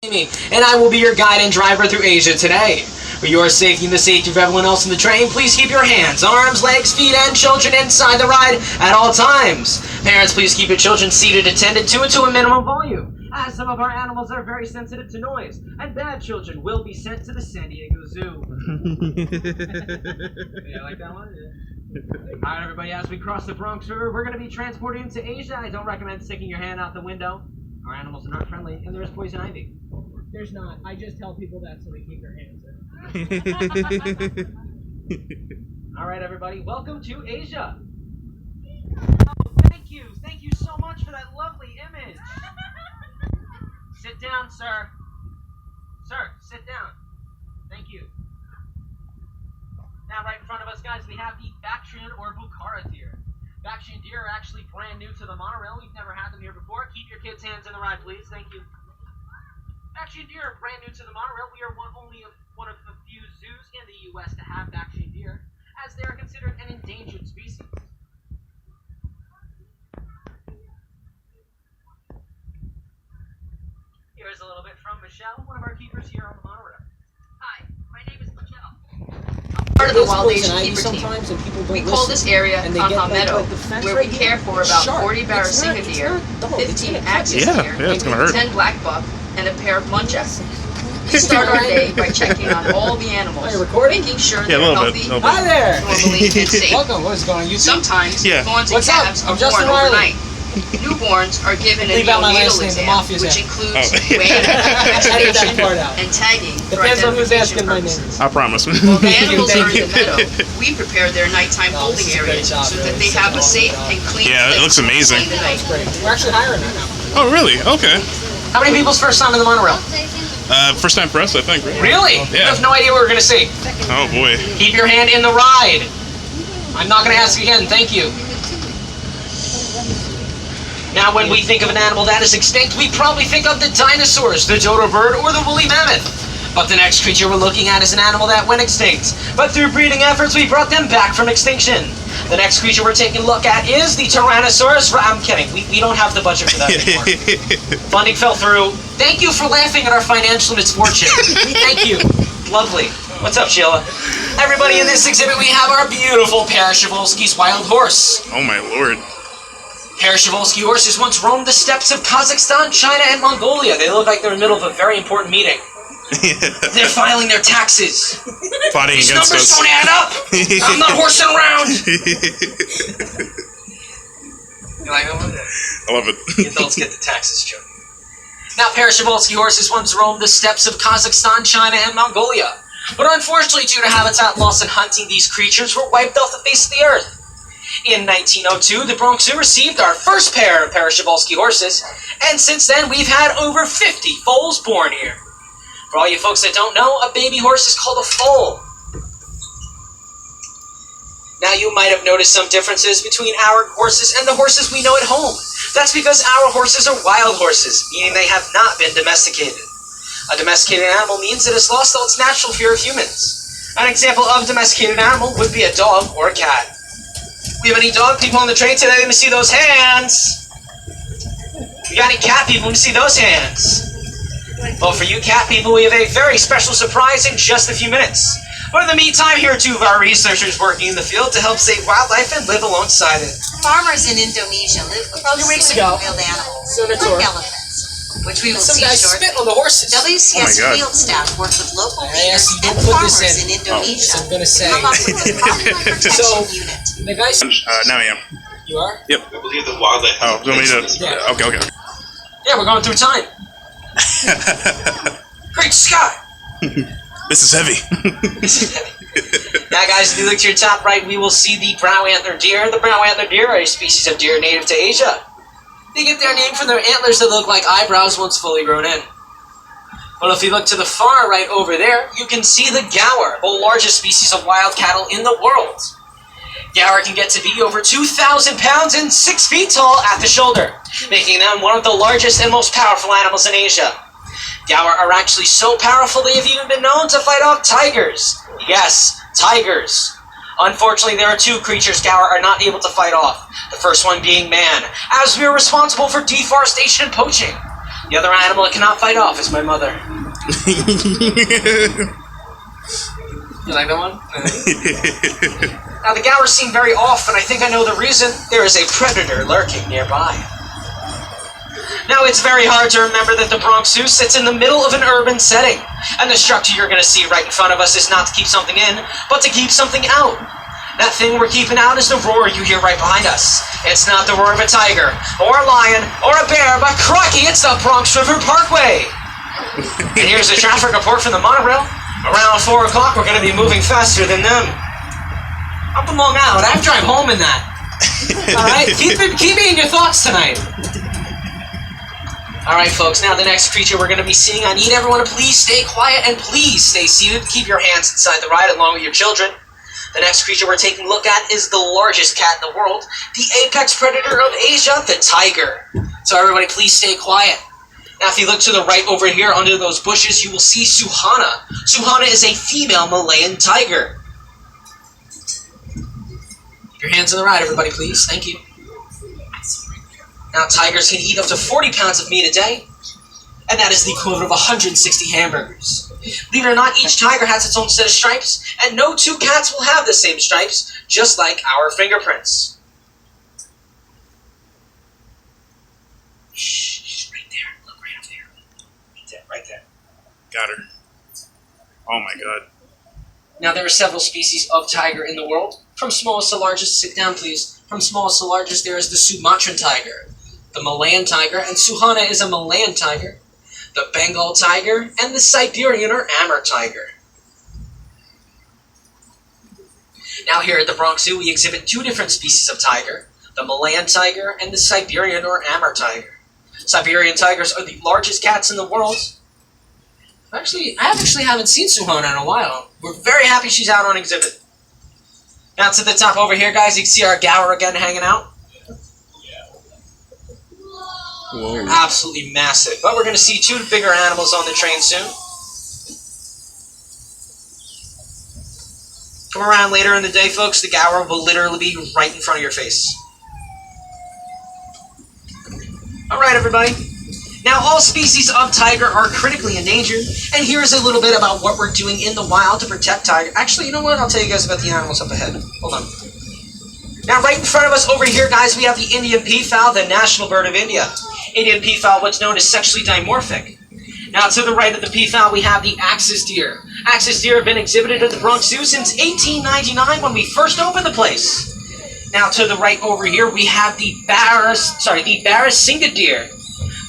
And I will be your guide and driver through Asia today. For your safety and the safety of everyone else in the train, please keep your hands, arms, legs, feet, and children inside the ride at all times. Parents, please keep your children seated, attended to, and to a minimum volume, as some of our animals are very sensitive to noise, and bad children will be sent to the San Diego Zoo. Yeah, like that one? Yeah. Alright, everybody, as we cross the Bronx River, we're going to be transported into Asia. I don't recommend sticking your hand out the window. Our animals are not friendly, and there is poison ivy. There's not. I just tell people that so they keep their hands in. Alright, everybody, welcome to Asia. Thank you so much for that lovely image. Sit down, sir. Sir, sit down. Thank you. Now, right in front of us, guys, we have the Bactrian or Bukhara deer. Bactrian deer are actually brand new to the monorail. We've never had them here before. Keep your kids' hands in the ride, please. Thank you. Bactrian deer are brand new to the monorail. We are only one of the few zoos in the U.S. to have Bactrian deer, as they are considered an endangered species. Here's a little bit from Michelle, one of our keepers here on the monorail. Hi, my name is Michelle. Part of the Wild Asian Keeper team. We call this area Haha Meadow, where we care for about 40 Barasingha deer, 15 Axis deer, 10 black buck, and a pair of muntjacs. We start our day by checking on all the animals, making sure they're healthy, normally, and safe. Welcome. What's going on? Sometimes fawns and calves are born overnight. Newborns are given a neonatal exam, which includes weighing, vaccination, and tagging for identification purposes. I promise. While the animals are in the meadow, we prepare their nighttime holding areas so that they have a safe and clean place it looks amazing. to spend the night. We're actually hiring right now. Oh, really? Okay. How many people's first time in the monorail? First time for us, I think. Really? Yeah. You have no idea what we're going to see. Oh, boy. Keep your hand in the ride. I'm not going to ask again. Thank you. Now, when we think of an animal that is extinct, we probably think of the dinosaurs, the dodo bird, or the woolly mammoth. But the next creature we're looking at is an animal that went extinct. But through breeding efforts, we brought them back from extinction. The next creature we're taking a look at is the Tyrannosaurus. I'm kidding. We don't have the budget for that anymore. Funding fell through. Thank you for laughing at our financial misfortune. Thank you. Lovely. What's up, Sheila? Everybody, in this exhibit, we have our beautiful Przewalski's wild horse. Oh, my lord. Przewalski horses once roamed the steppes of Kazakhstan, China, and Mongolia. They look like they're in the middle of a very important meeting. They're filing their taxes. Fighting These against numbers us. don't add up. I'm not horsing around. You like that one? I love it. The adults get the taxes joke. Now, Przewalski horses once roamed the steppes of Kazakhstan, China, and Mongolia. But unfortunately, due to habitat loss and hunting, these creatures were wiped off the face of the earth. In 1902, the Bronx Zoo received our first pair of Przewalski horses, and since then we've had over 50 foals born here. For all you folks that don't know, a baby horse is called a foal. Now you might have noticed some differences between our horses and the horses we know at home. That's because our horses are wild horses, meaning they have not been domesticated. A domesticated animal means it has lost all its natural fear of humans. An example of a domesticated animal would be a dog or a cat. We have any dog people on the train today? Let me see those hands. We got any cat people? Let me see those hands. Well, for you cat people, we have a very special surprise in just a few minutes. But in the meantime, here are two of our researchers working in the field to help save wildlife and live alongside it. Farmers in Indonesia live close to wild animals, like elephants, which we will Some see guys shortly. spit on the horses. WCS God. field staff work with local Yes, leaders you and put this farmers in. in Indonesia I'm gonna say. to come up with a popular protection So- unit. The guys. Now I am. You are? Yep. I believe the wildlife. Oh, do you want me to? Yeah. Okay. Yeah, we're going through time. Great Scott! This is heavy. Now, guys, if you look to your top right, we will see the brown antler deer. The brown antler deer are a species of deer native to Asia. They get their name from their antlers that look like eyebrows once fully grown in. Well, if you look to the far right over there, you can see the gaur, the largest species of wild cattle in the world. Gaur can get to be over 2,000 pounds and 6 feet tall at the shoulder, making them one of the largest and most powerful animals in Asia. Gaur are actually so powerful they have even been known to fight off tigers. Yes, tigers. Unfortunately, there are two creatures Gaur are not able to fight off. The first one being man, as we are responsible for deforestation and poaching. The other animal I cannot fight off is my mother. You like that one? Now, the Gowers seem very off, and I think I know the reason. There is a predator lurking nearby. Now, it's very hard to remember that the Bronx Zoo sits in the middle of an urban setting, and the structure you're going to see right in front of us is not to keep something in, but to keep something out. That thing we're keeping out is the roar you hear right behind us. It's not the roar of a tiger, or a lion, or a bear, but crikey, it's the Bronx River Parkway! And here's the traffic report from the Monorail. Around 4 o'clock, we're going to be moving faster than them. Up the Long Island, I drive home in that. Alright, keep me in your thoughts tonight. Alright, folks, now the next creature we're going to be seeing, I need everyone to please stay quiet and please stay seated. Keep your hands inside the ride along with your children. The next creature we're taking a look at is the largest cat in the world, the apex predator of Asia, the tiger. So everybody please stay quiet. Now if you look to the right over here under those bushes, you will see Suhana. Suhana is a female Malayan tiger. Keep your hands on the ride, everybody, please. Thank you. Now, tigers can eat up to 40 pounds of meat a day, and that is the equivalent of 160 hamburgers. Believe it or not, each tiger has its own set of stripes, and no two cats will have the same stripes, just like our fingerprints. Shh, she's right there. Look right up there. Right there, right there. Got her. Oh my god. Now, there are several species of tiger in the world. From smallest to largest, sit down please. From smallest to largest, there is the Sumatran tiger, the Malayan tiger, and Suhana is a Malayan tiger, the Bengal tiger, and the Siberian or Amur tiger. Now here at the Bronx Zoo, we exhibit 2 different species of tiger, the Malayan tiger and the Siberian or Amur tiger. Siberian tigers are the largest cats in the world. I actually haven't seen Suhana in a while. We're very happy she's out on exhibit. Now to the top over here, guys, you can see our Gower again hanging out. Whoa. Absolutely massive. But we're going to see 2 bigger animals on the train soon. Come around later in the day, folks. The Gower will literally be right in front of your face. Alright, everybody. Now, all species of tiger are critically endangered, and here's a little bit about what we're doing in the wild to protect tiger. Actually, you know what? I'll tell you guys about the animals up ahead. Hold on. Now, right in front of us over here, guys, we have the Indian peafowl, the national bird of India. Indian peafowl, what's known as sexually dimorphic. Now, to the right of the peafowl, we have the axis deer. Axis deer have been exhibited at the Bronx Zoo since 1899 when we first opened the place. Now, to the right over here, we have the Barasingha deer.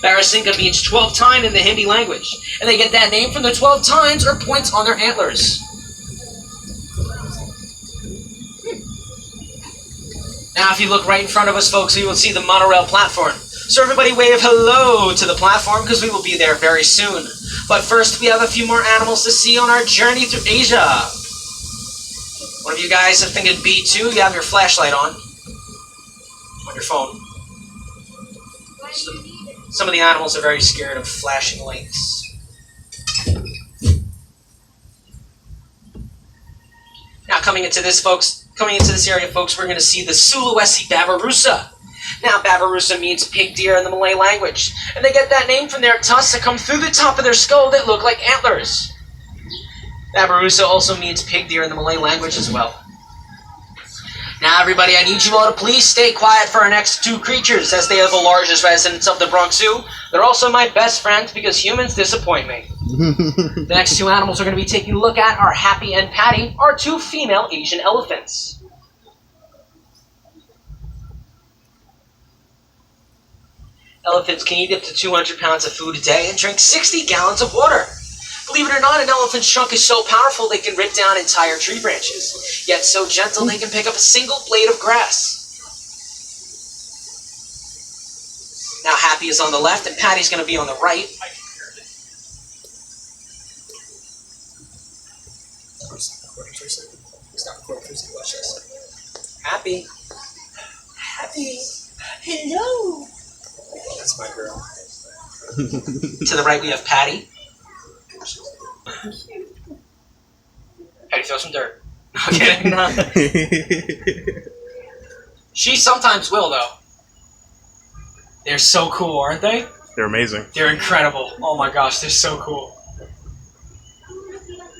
Barasingha means 12 tine in the Hindi language, and they get that name from the 12 tines or points on their antlers. Now, if you look right in front of us, folks, you will see the monorail platform. So everybody wave hello to the platform because we will be there very soon. But first, we have a few more animals to see on our journey through Asia. One of you guys are thinking B2, you have your flashlight on your phone. Some of the animals are very scared of flashing lights. Now, coming into this area, folks, we're going to see the Sulawesi babirusa. Now, babirusa means pig deer in the Malay language, and they get that name from their tusks that come through the top of their skull that look like antlers. Babirusa also means pig deer in the Malay language as well. Now, everybody, I need you all to please stay quiet for our next 2 creatures, as they are the largest residents of the Bronx Zoo. They're also my best friends because humans disappoint me. The next 2 animals we're going to be taking a look at are Happy and Patty, our 2 female Asian elephants. Elephants can eat up to 200 pounds of food a day and drink 60 gallons of water. Believe it or not, an elephant's trunk is so powerful they can rip down entire tree branches, yet so gentle they can pick up a single blade of grass. Now Happy is on the left and Patty's going to be on the right. Happy. Happy. Hello. That's my girl. To the right we have Patty. Patty, throw some dirt. Okay, no. She sometimes will, though. They're so cool, aren't they? They're amazing. They're incredible. Oh my gosh, they're so cool.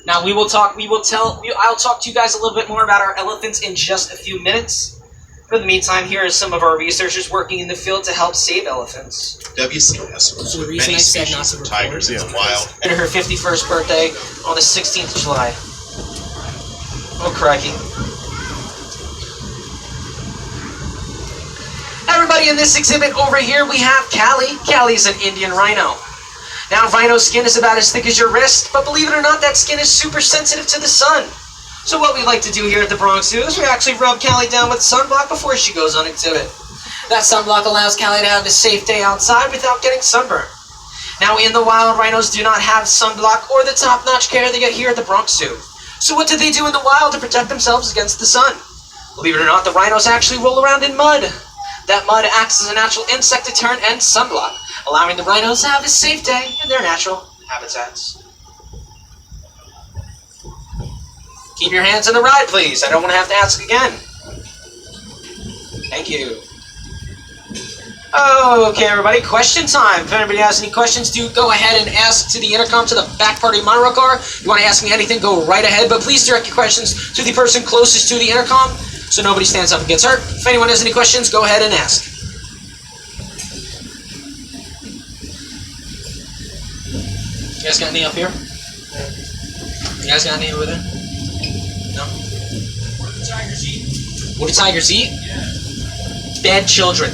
Now I'll talk to you guys a little bit more about our elephants in just a few minutes. But in the meantime, here are some of our researchers working in the field to help save elephants. WCS works with many species of tigers in the wild. And her 51st birthday on the 16th of July. Oh, crikey. Everybody in this exhibit over here, we have Callie. Callie's an Indian rhino. Now, rhino's skin is about as thick as your wrist, but believe it or not, that skin is super sensitive to the sun. So what we like to do here at the Bronx Zoo is we actually rub Callie down with sunblock before she goes on exhibit. That sunblock allows Callie to have a safe day outside without getting sunburned. Now, in the wild, rhinos do not have sunblock or the top-notch care they get here at the Bronx Zoo. So what do they do in the wild to protect themselves against the sun? Believe it or not, the rhinos actually roll around in mud. That mud acts as a natural insect deterrent and sunblock, allowing the rhinos to have a safe day in their natural habitats. Keep your hands on the ride, please. I don't want to have to ask again. Thank you. Okay, everybody, question time. If anybody has any questions, do go ahead and ask to the intercom to the back part of the monorail car. If you want to ask me anything, go right ahead, but please direct your questions to the person closest to the intercom so nobody stands up and gets hurt. If anyone has any questions, go ahead and ask. You guys got any up here? You guys got any over there? No? What do tigers eat? What do tigers eat? Yeah. Bad children.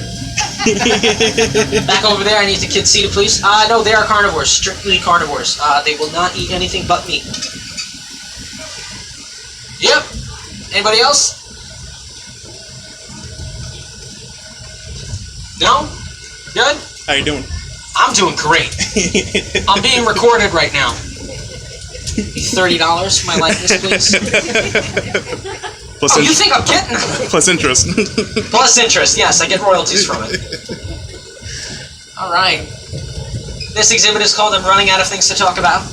Back over there, I need the kids seated, please. No, they are carnivores, strictly carnivores. They will not eat anything but meat. Yep. Anybody else? No? Good? How you doing? I'm doing great. I'm being recorded right now. $30 for my likeness, please. Plus you think I'm getting plus interest. Plus interest, yes, I get royalties from it. Alright. This exhibit is called I'm Running Out of Things to Talk About.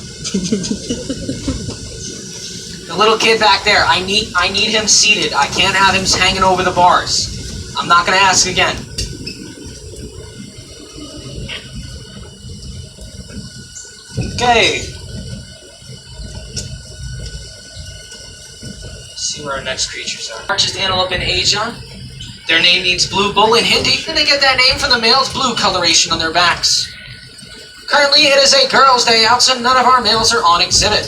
The little kid back there, I need him seated. I can't have him hanging over the bars. I'm not going to ask again. Okay. Let's see where our next creatures are. Largest antelope in Asia. Their name means blue bull in Hindi, and they get that name from the male's blue coloration on their backs. Currently, it is a girls' day out, so none of our males are on exhibit.